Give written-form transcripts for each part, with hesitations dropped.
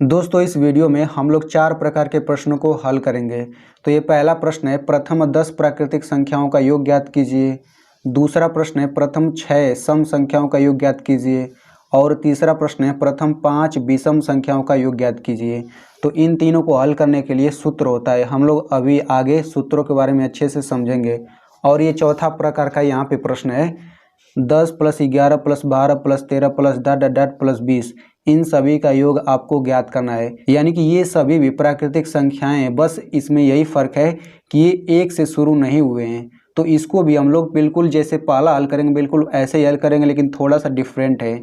दोस्तों इस वीडियो में हम लोग 4 प्रकार के प्रश्नों को हल करेंगे। तो ये पहला प्रश्न है, प्रथम 10 प्राकृतिक संख्याओं का योग ज्ञात कीजिए। दूसरा प्रश्न है, प्रथम 6 सम संख्याओं का योग ज्ञात कीजिए। और तीसरा प्रश्न है, प्रथम 5 विषम संख्याओं का योग ज्ञात कीजिए। तो इन तीनों को हल करने के लिए सूत्र होता है। हम लोग अभी आगे सूत्रों के बारे में अच्छे से समझेंगे। और ये चौथा प्रकार का यहाँ पे प्रश्न है, 10 + 11 + 12 + 13 + डॉट डॉट डॉट + 20 इन सभी का योग आपको ज्ञात करना है। यानी कि ये सभी भी प्राकृतिक संख्याएं हैं, बस इसमें यही फर्क है कि ये एक से शुरू नहीं हुए हैं। तो इसको भी हम लोग बिल्कुल जैसे पहला हल करेंगे बिल्कुल ऐसे ही हल करेंगे, लेकिन थोड़ा सा डिफरेंट है।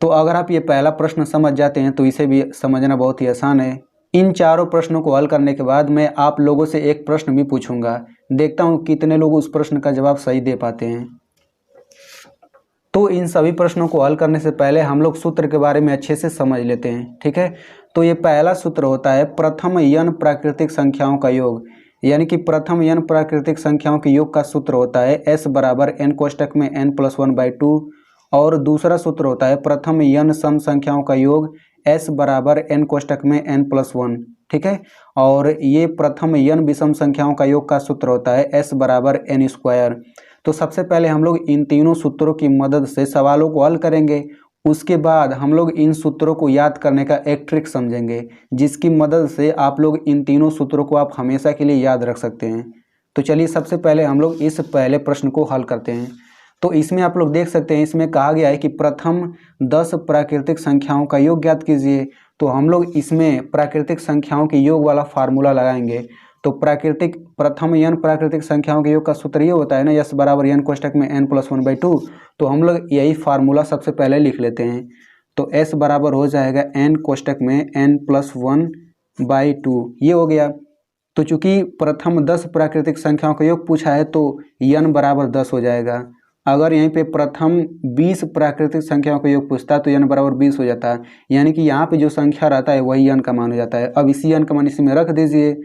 तो अगर आप ये पहला प्रश्न समझ जाते हैं तो इसे भी समझना बहुत ही आसान है। इन चारों प्रश्नों को हल करने के बाद मैं आप लोगों से एक प्रश्न भी पूछूंगा, देखता हूँ कितने लोग उस प्रश्न का जवाब सही दे पाते हैं। तो इन सभी प्रश्नों को हल करने से पहले हम लोग सूत्र के बारे में अच्छे से समझ लेते हैं, ठीक है। तो ये पहला सूत्र होता है, प्रथम n प्राकृतिक संख्याओं का योग। यानी कि प्रथम n प्राकृतिक संख्याओं के योग का सूत्र होता है s बराबर n कोष्टक में n+1/2। और दूसरा सूत्र होता है, प्रथम n सम संख्याओं का योग s बराबर n कोष्टक में n+1, ठीक है। और ये प्रथम n विषम संख्याओं का योग का सूत्र होता है s बराबर n²। तो सबसे पहले हम लोग इन तीनों सूत्रों की मदद से सवालों को हल करेंगे। उसके बाद हम लोग इन सूत्रों को याद करने का एक ट्रिक समझेंगे, जिसकी मदद से आप लोग इन तीनों सूत्रों को आप हमेशा के लिए याद रख सकते हैं। तो चलिए सबसे पहले हम लोग इस पहले प्रश्न को हल करते हैं। तो इसमें आप लोग देख सकते हैं, इसमें कहा गया है कि प्रथम 10 प्राकृतिक संख्याओं का योग ज्ञात कीजिए। तो हम लोग इसमें प्राकृतिक संख्याओं के योग वाला फार्मूला लगाएंगे। तो प्रथम n प्राकृतिक संख्याओं के योग का सूत्र ये होता है ना, s बराबर n कोष्टक में n+1/2। तो हम लोग यही फार्मूला सबसे पहले लिख लेते हैं। तो s बराबर हो जाएगा n कोष्टक में n+1/2, ये हो गया। तो चूंकि प्रथम 10 प्राकृतिक संख्याओं का योग पूछा है तो n बराबर 10 हो जाएगा। अगर यहीं पे प्रथम 20 प्राकृतिक संख्याओं का योग पूछता तो n बराबर 20 हो जाता है। यानी कि यहाँ पे जो संख्या रहता है वही n का मान हो जाता है। अब इसी n का मान इसमें रख दीजिए।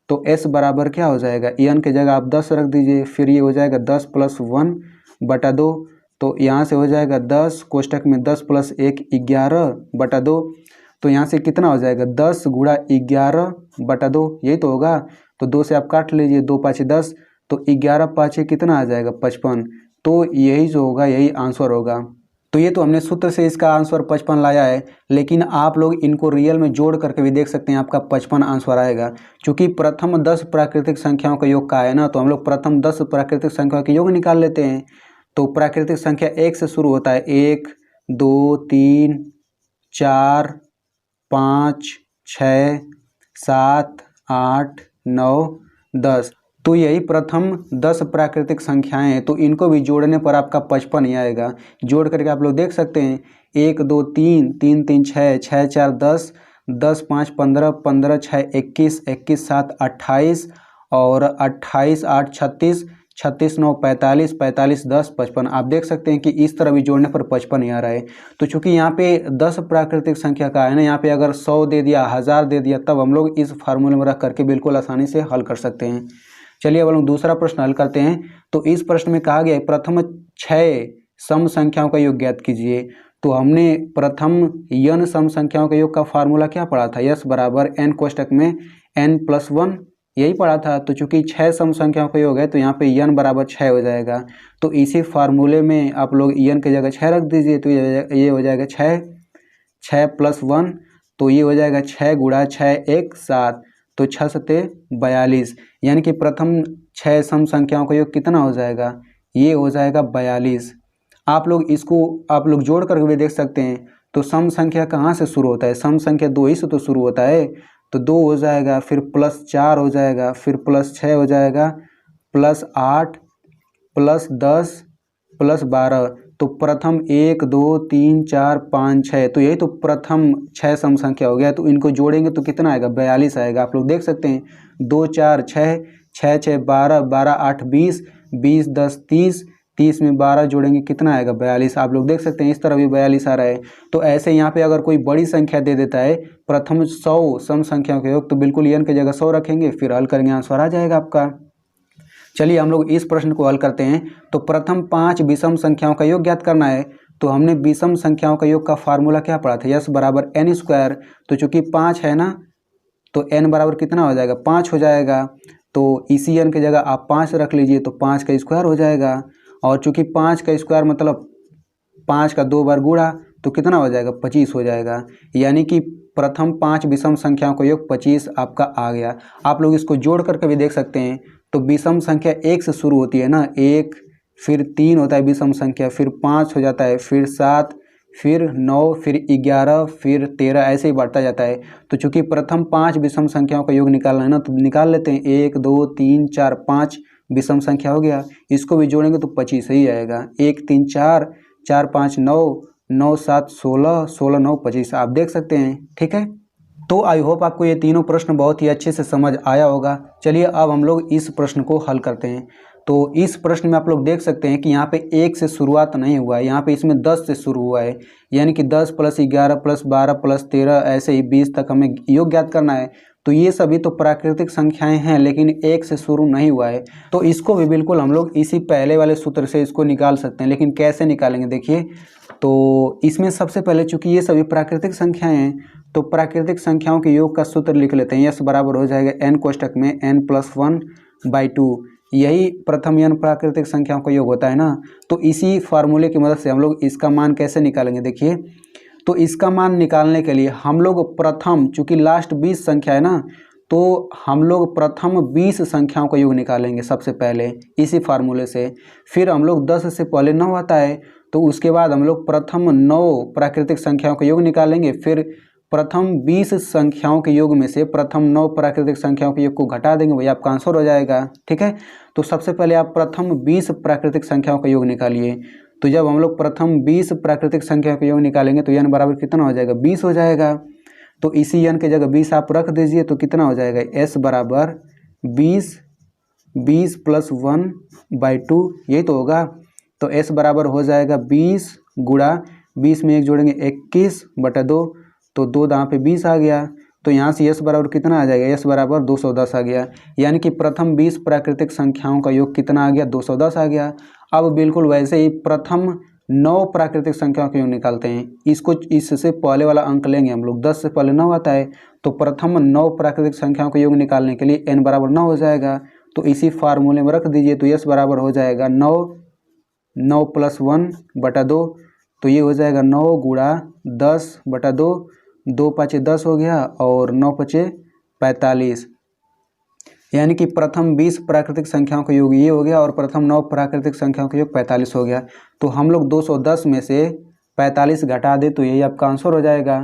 तो s बराबर क्या हो जाएगा, n की जगह आप 10 रख दीजिए, फिर ये हो जाएगा 10 + 1/2। तो यहाँ से हो जाएगा 10 कोष्टक में 10 + 1 11/2। तो यहाँ से कितना हो जाएगा, 10 × 11/2, यही तो होगा। तो 2 से आप काट लीजिए, 2 × 5 = 10, तो 11 × 5 कितना आ जाएगा, 55। तो यही जो होगा यही आंसर होगा। तो ये तो हमने सूत्र से इसका आंसर 55 लाया है, लेकिन आप लोग इनको रियल में जोड़ करके भी देख सकते हैं, आपका 55 आंसर आएगा। क्योंकि प्रथम 10 प्राकृतिक संख्याओं का योग का है ना, तो हम लोग प्रथम 10 प्राकृतिक संख्याओं के योग निकाल लेते हैं। तो प्राकृतिक संख्या 1 से शुरू होता है, 1 2 3 4 5 6 7 8 9 10। तो यही प्रथम 10 प्राकृतिक संख्याएं हैं। तो इनको भी जोड़ने पर आपका 55 ही आएगा। जोड़ करके आप लोग देख सकते हैं, 1 2 3 3 3 6 6 4 10 10 5 15 15 6 21 21 7 28 और 28 8 36 36 9 45 45 10 55। आप देख सकते हैं कि इस तरह भी जोड़ने पर 55 ही आ रहा है। तो चूंकि यहाँ पे 10 प्राकृतिक संख्या का है ना, यहाँ पे अगर 100 दे दिया, 1000 दे दिया, तब हम लोग इस फार्मूले में रख करके बिल्कुल आसानी से हल कर सकते हैं। चलिए अब हम लोग दूसरा प्रश्न हल करते हैं। तो इस प्रश्न में कहा गया है, प्रथम 6 सम संख्याओं का योग ज्ञात कीजिए। तो हमने प्रथम n सम संख्याओं के योग का फार्मूला क्या पढ़ा था, s बराबर n कोष्टक में n+1, यही पढ़ा था। तो चूंकि 6 सम संख्याओं का योग है तो यहाँ पे n बराबर 6 हो जाएगा। तो इसी फार्मूले में आप लोग n की जगह 6 रख दीजिए। तो ये हो जाएगा 6 + 1, तो ये हो जाएगा 6 × 6 1 7। तो 6 सत्ते 42। यानी कि प्रथम 6 सम संख्याओं का योग कितना हो जाएगा, ये हो जाएगा 42। आप लोग जोड़ करके भी देख सकते हैं। तो सम संख्या कहाँ से शुरू होता है, सम संख्या 2 ही से तो शुरू होता है। तो 2 हो जाएगा, फिर +4 हो जाएगा, फिर +6 हो जाएगा, +8 +10 +12। तो प्रथम 1 2 3 4 5 6, तो यही तो प्रथम 6 सम संख्या हो गया। तो इनको जोड़ेंगे तो कितना आएगा, 42 आएगा। आप लोग देख सकते हैं, 2 4 6 6 6 12 12 8 20 20 10 30 30 में 12 जोड़ेंगे कितना आएगा, 42। आप लोग देख सकते हैं इस तरह भी 42 आ रहा है। तो ऐसे यहाँ पे अगर कोई बड़ी संख्या दे देता है, प्रथम 100 सम संख्याओं के योग, तो बिल्कुल n की जगह 100 रखेंगे, फिर हल करेंगे, आंसर आ जाएगा आपका। चलिए हम लोग इस प्रश्न को हल करते हैं। तो प्रथम 5 विषम संख्याओं का योग ज्ञात करना है। तो हमने विषम संख्याओं का योग का फार्मूला क्या पढ़ा था, यस बराबर एन स्क्वायर। तो चूंकि 5 है ना, तो एन बराबर कितना हो जाएगा, 5 हो जाएगा। तो इसी एन की जगह आप 5 रख लीजिए तो 5 का स्क्वायर हो जाएगा। और चूंकि 5 का स्क्वायर मतलब 5 का 2 बार गुणा, तो कितना हो जाएगा, 25 हो जाएगा। यानी कि प्रथम 5 विषम संख्याओं का योग 25 आपका आ गया। आप लोग इसको जोड़ करके भी देख सकते हैं। तो विषम संख्या 1 से शुरू होती है ना, 1, फिर 3 होता है विषम संख्या, फिर 5 हो जाता है, फिर 7, फिर 9, फिर 11, फिर 13, ऐसे ही बढ़ता जाता है। तो चूंकि प्रथम 5 विषम संख्याओं का योग निकालना है ना, तो निकाल लेते हैं। 1 2 3 4 5 विषम संख्या हो गया। इसको भी जोड़ेंगे तो 25 ही आएगा। 1 3 4, 4 5 9, 9 7 16, 16 9 25, आप देख सकते हैं। ठीक है, तो आई होप आपको ये तीनों प्रश्न बहुत ही अच्छे से समझ आया होगा। चलिए अब हम लोग इस प्रश्न को हल करते हैं। तो इस प्रश्न में आप लोग देख सकते हैं कि यहाँ पे 1 से शुरुआत नहीं हुआ है, यहाँ पे इसमें 10 से शुरू हुआ है। यानी कि 10 + 11 + 12 + 13 ऐसे ही 20 तक हमें योग ज्ञात करना है। तो ये सभी तो प्राकृतिक संख्याएं हैं, लेकिन 1 से शुरू नहीं हुआ है। तो इसको भी बिल्कुल हम लोग इसी पहले वाले सूत्र से इसको निकाल सकते हैं। लेकिन कैसे निकालेंगे देखिए, तो इसमें सबसे पहले चूंकि ये सभी प्राकृतिक संख्याएं हैं, तो प्राकृतिक संख्याओं के योग का सूत्र लिख लेते हैं। यस बराबर हो जाएगा n कोष्टक में n + 1/2। यही प्रथम n प्राकृतिक संख्याओं का योग होता है ना। तो इसी फार्मूले की मदद से हम लोग इसका मान कैसे निकालेंगे देखिए। तो इसका मान निकालने के लिए हम लोग प्रथम, चूंकि लास्ट 20 संख्या है ना, तो हम लोग प्रथम 20 संख्याओं का योग निकालेंगे सबसे पहले इसी फार्मूले से। फिर हम लोग 10 से पहले 9 आता है, तो उसके बाद हम लोग प्रथम 9 प्राकृतिक संख्याओं का योग निकालेंगे। फिर प्रथम 20 संख्याओं के योग में से प्रथम 9 प्राकृतिक संख्याओं के योग को घटा देंगे, वही आपका आंसर हो जाएगा। ठीक है, तो सबसे पहले आप प्रथम 20 प्राकृतिक संख्याओं का योग निकालिए। तो जब हम लोग प्रथम 20 प्राकृतिक संख्या का योग निकालेंगे तो n बराबर कितना हो जाएगा, 20 हो जाएगा। तो इसी n की जगह 20 आप रख दीजिए तो कितना हो जाएगा, s बराबर 20 + 1/2, यही तो होगा। तो s बराबर हो जाएगा 20 गुणा 20 में 1 जोड़ेंगे 21/2, तो 2 दांव पे 20 आ गया। तो यहाँ से s बराबर कितना आ जाएगा, s बराबर 210 आ गया। यानी कि प्रथम 20 प्राकृतिक संख्याओं का योग कितना आ गया, 210 आ गया। अब बिल्कुल वैसे ही प्रथम 9 प्राकृतिक संख्याओं का योग निकालते हैं। इसको इससे पहले वाला अंक लेंगे हम लोग, 10 से पहले 9 आता है। तो प्रथम 9 प्राकृतिक संख्याओं का योग निकालने के लिए n बराबर 9 हो जाएगा। तो इसी फार्मूले में रख दीजिए। तो s बराबर हो जाएगा 9 + 1/2, तो ये हो जाएगा 9 गुणा 10/2, 2 5 10 हो गया और 9 5 45। यानी कि प्रथम 20 प्राकृतिक संख्याओं का योग ये हो गया और प्रथम 9 प्राकृतिक संख्याओं का योग 45 हो गया। तो हम लोग 210 में से 45 घटा दे तो यही आपका आंसर हो जाएगा।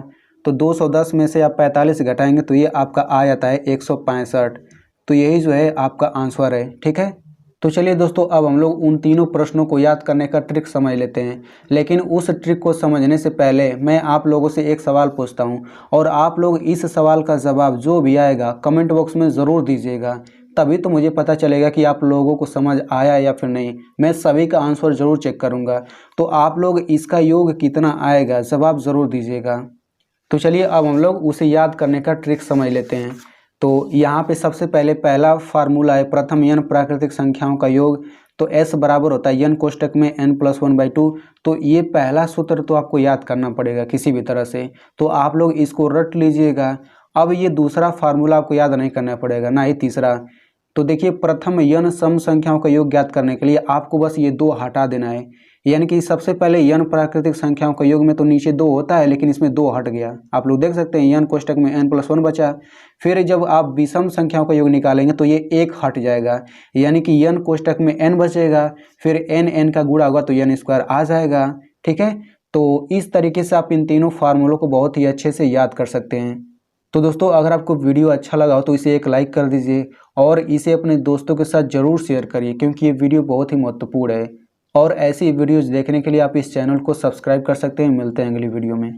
तो 210 में से आप 45 घटाएंगे तो ये आपका आ जाता है 165। तो यही जो है आपका आंसर है। ठीक है, तो चलिए दोस्तों, अब हम लोग उन तीनों प्रश्नों को याद करने का ट्रिक समझ लेते हैं। लेकिन उस ट्रिक को समझने से पहले मैं आप लोगों से एक सवाल पूछता हूं, और आप लोग इस सवाल का जवाब जो भी आएगा कमेंट बॉक्स में ज़रूर दीजिएगा। तभी तो मुझे पता चलेगा कि आप लोगों को समझ आया या फिर नहीं। मैं सभी का आंसर ज़रूर चेक करूँगा। तो आप लोग इसका योग कितना आएगा जवाब ज़रूर दीजिएगा। तो चलिए अब हम लोग उसे याद करने का ट्रिक समझ लेते हैं। तो यहाँ पे सबसे पहले पहला फार्मूला है प्रथम n प्राकृतिक संख्याओं का योग। तो s बराबर होता है n कोष्टक में n + 1/2। तो ये पहला सूत्र तो आपको याद करना पड़ेगा किसी भी तरह से, तो आप लोग इसको रट लीजिएगा। अब ये दूसरा फार्मूला आपको याद नहीं करना पड़ेगा, ना ही तीसरा। तो देखिए, प्रथम n सम संख्याओं का योग ज्ञात करने के लिए आपको बस ये 2 हटा देना है। यानी कि सबसे पहले n प्राकृतिक संख्याओं का योग में तो नीचे 2 होता है, लेकिन इसमें 2 हट गया। आप लोग देख सकते हैं n कोष्टक में n + 1 बचा। फिर जब आप विषम संख्याओं का योग निकालेंगे तो ये 1 हट जाएगा, यानी कि n कोष्टक में n बचेगा। फिर n का गुणा होगा तो n² आ जाएगा। ठीक है, तो इस तरीके से आप इन तीनों फार्मूलों को बहुत ही अच्छे से याद कर सकते हैं। तो दोस्तों, अगर आपको वीडियो अच्छा लगा हो तो इसे एक लाइक कर दीजिए और इसे अपने दोस्तों के साथ ज़रूर शेयर करिए, क्योंकि ये वीडियो बहुत ही महत्वपूर्ण है। और ऐसी वीडियोज़ देखने के लिए आप इस चैनल को सब्सक्राइब कर सकते हैं। मिलते हैं अगली वीडियो में।